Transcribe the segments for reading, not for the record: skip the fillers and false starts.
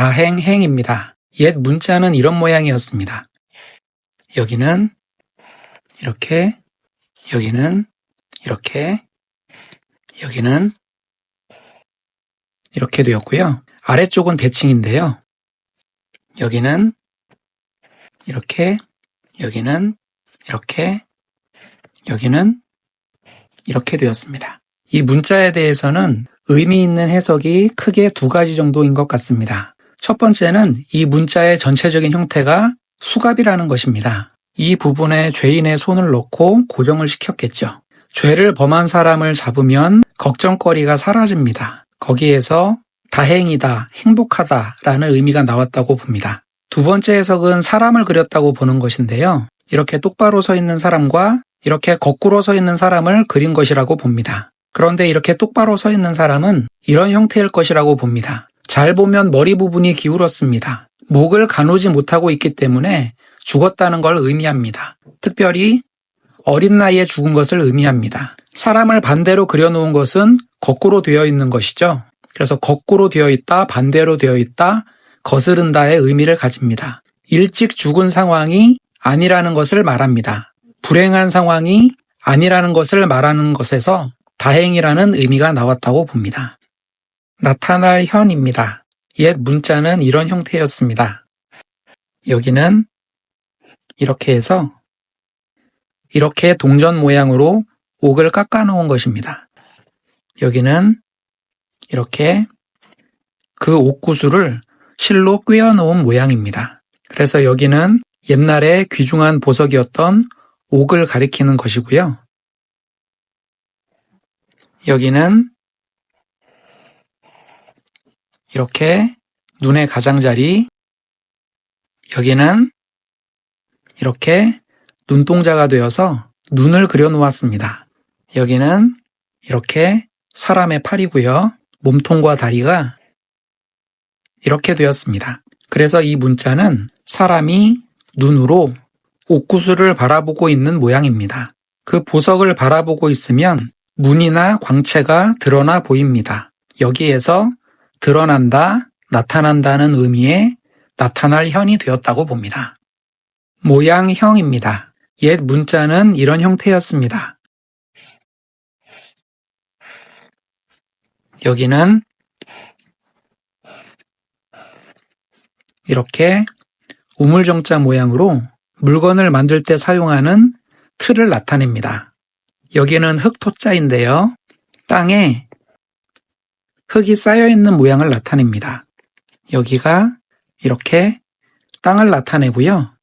다행행입니다. 옛 문자는 이런 모양이었습니다. 여기는 이렇게, 여기는 이렇게, 여기는 이렇게 되었고요. 아래쪽은 대칭인데요. 여기는 이렇게, 여기는 이렇게, 여기는 이렇게 되었습니다. 이 문자에 대해서는 의미 있는 해석이 크게 두 가지 정도인 것 같습니다. 첫 번째는 이 문자의 전체적인 형태가 수갑이라는 것입니다. 이 부분에 죄인의 손을 넣고 고정을 시켰겠죠. 죄를 범한 사람을 잡으면 걱정거리가 사라집니다. 거기에서 다행이다, 행복하다라는 의미가 나왔다고 봅니다. 두 번째 해석은 사람을 그렸다고 보는 것인데요. 이렇게 똑바로 서 있는 사람과 이렇게 거꾸로 서 있는 사람을 그린 것이라고 봅니다. 그런데 이렇게 똑바로 서 있는 사람은 이런 형태일 것이라고 봅니다. 잘 보면 머리 부분이 기울었습니다. 목을 가누지 못하고 있기 때문에 죽었다는 걸 의미합니다. 특별히 어린 나이에 죽은 것을 의미합니다. 사람을 반대로 그려놓은 것은 거꾸로 되어 있는 것이죠. 그래서 거꾸로 되어 있다, 반대로 되어 있다, 거스른다의 의미를 가집니다. 일찍 죽은 상황이 아니라는 것을 말합니다. 불행한 상황이 아니라는 것을 말하는 것에서 다행이라는 의미가 나왔다고 봅니다. 나타날 현입니다. 옛 문자는 이런 형태였습니다. 여기는 이렇게 해서 이렇게 동전 모양으로 옥을 깎아 놓은 것입니다. 여기는 이렇게 그 옥구슬을 실로 꿰어 놓은 모양입니다. 그래서 여기는 옛날에 귀중한 보석이었던 옥을 가리키는 것이고요. 여기는 이렇게 눈의 가장자리, 여기는 이렇게 눈동자가 되어서 눈을 그려 놓았습니다. 여기는 이렇게 사람의 팔이고요. 몸통과 다리가 이렇게 되었습니다. 그래서 이 문자는 사람이 눈으로 옥구슬을 바라보고 있는 모양입니다. 그 보석을 바라보고 있으면 무늬나 광채가 드러나 보입니다. 여기에서 드러난다, 나타난다는 의미의 나타날 현이 되었다고 봅니다. 모양형입니다. 옛 문자는 이런 형태였습니다. 여기는 이렇게 우물정자 모양으로 물건을 만들 때 사용하는 틀을 나타냅니다. 여기는 흙토자인데요. 땅에 흙이 쌓여있는 모양을 나타냅니다. 여기가 이렇게 땅을 나타내고요.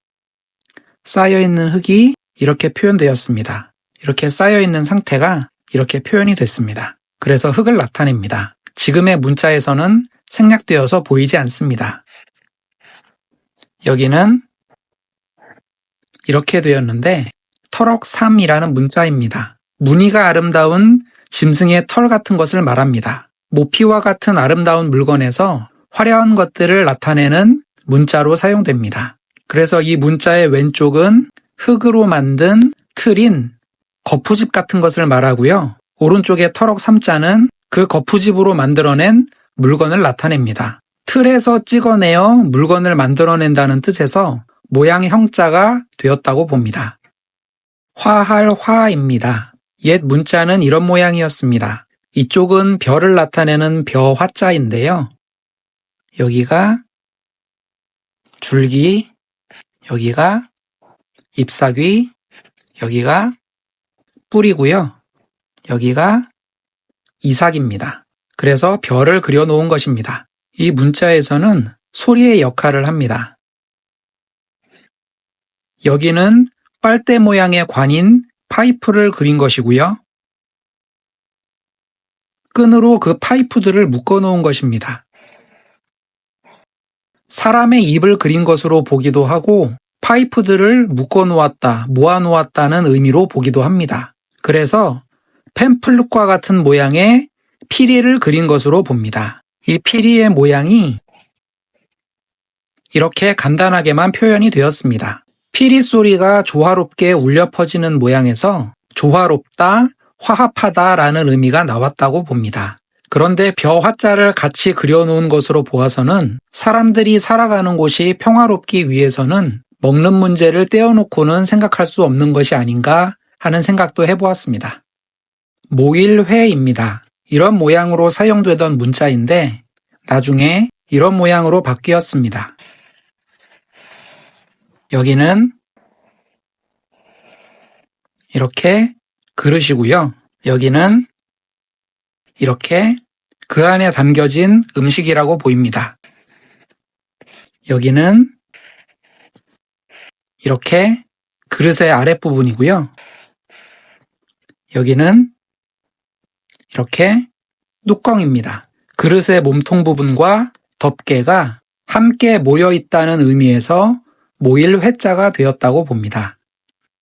쌓여있는 흙이 이렇게 표현되었습니다. 이렇게 쌓여있는 상태가 이렇게 표현이 됐습니다. 그래서 흙을 나타냅니다. 지금의 문자에서는 생략되어서 보이지 않습니다. 여기는 이렇게 되었는데 털옥삼이라는 문자입니다. 무늬가 아름다운 짐승의 털 같은 것을 말합니다. 모피와 같은 아름다운 물건에서 화려한 것들을 나타내는 문자로 사용됩니다. 그래서 이 문자의 왼쪽은 흙으로 만든 틀인 거푸집 같은 것을 말하고요. 오른쪽의 털옥삼자는 그 거푸집으로 만들어낸 물건을 나타냅니다. 틀에서 찍어내어 물건을 만들어낸다는 뜻에서 모양 형자가 되었다고 봅니다. 화할 화입니다. 옛 문자는 이런 모양이었습니다. 이쪽은 별을 나타내는 벼 화자인데요. 여기가 줄기, 여기가 잎사귀, 여기가 뿌리고요. 여기가 이삭입니다. 그래서 별을 그려놓은 것입니다. 이 문자에서는 소리의 역할을 합니다. 여기는 빨대 모양의 관인 파이프를 그린 것이고요. 끈으로 그 파이프들을 묶어 놓은 것입니다. 사람의 입을 그린 것으로 보기도 하고 파이프들을 묶어 놓았다, 모아 놓았다는 의미로 보기도 합니다. 그래서 팸플룻과 같은 모양의 피리를 그린 것으로 봅니다. 이 피리의 모양이 이렇게 간단하게만 표현이 되었습니다. 피리 소리가 조화롭게 울려 퍼지는 모양에서 조화롭다, 화합하다라는 의미가 나왔다고 봅니다. 그런데 벼 화자를 같이 그려놓은 것으로 보아서는 사람들이 살아가는 곳이 평화롭기 위해서는 먹는 문제를 떼어놓고는 생각할 수 없는 것이 아닌가 하는 생각도 해보았습니다. 모일회입니다. 이런 모양으로 사용되던 문자인데 나중에 이런 모양으로 바뀌었습니다. 여기는 이렇게 그릇이고요. 여기는 이렇게 그 안에 담겨진 음식이라고 보입니다. 여기는 이렇게 그릇의 아랫부분이고요. 여기는 이렇게 뚜껑입니다. 그릇의 몸통 부분과 덮개가 함께 모여 있다는 의미에서 모일 회자가 되었다고 봅니다.